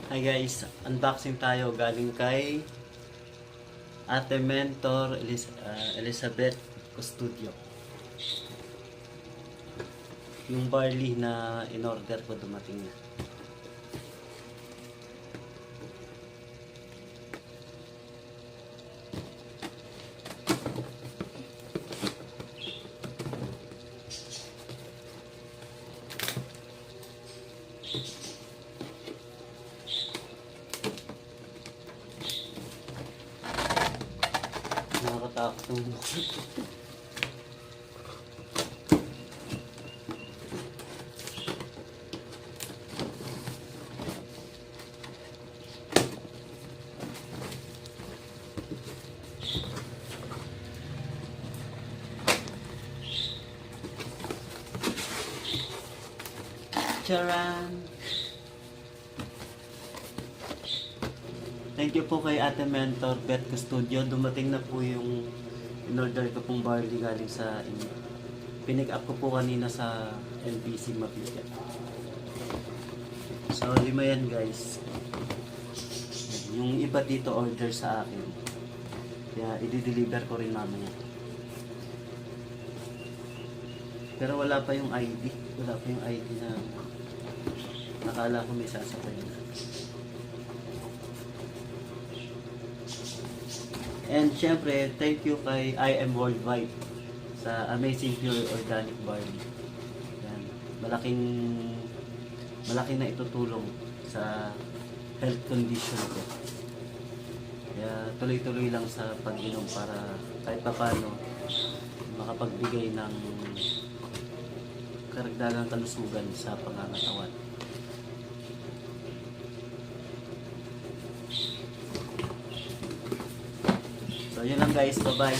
Hi guys, unboxing tayo galing kay Ate Mentor Elizabeth Custodio. Yung barley na in-order ko dumating na. Nakakatakot ng bukod. Charan! Thank you po kay Ate Mentor Pet Custodio. Dumating na po yung in-order ko pong barley galing sa inyo. Pinick up ko po kanina sa NPC Mabigat. So, 5 yan guys. Yung iba dito order sa akin. Kaya i-deliver ko rin mamaya. Pero wala pa yung ID. Wala pa yung ID na nakala ko may sasakay na. And syempre, thank you kay I Am Worldwide sa Amazing Pure Organic Barley. Yan. Malaking na itutulong sa health condition ko. Kaya tuloy-tuloy lang sa pag-inom para kahit paano makapagbigay ng karagdagang kalusugan sa pangangatawan. So yun lang guys, bye bye.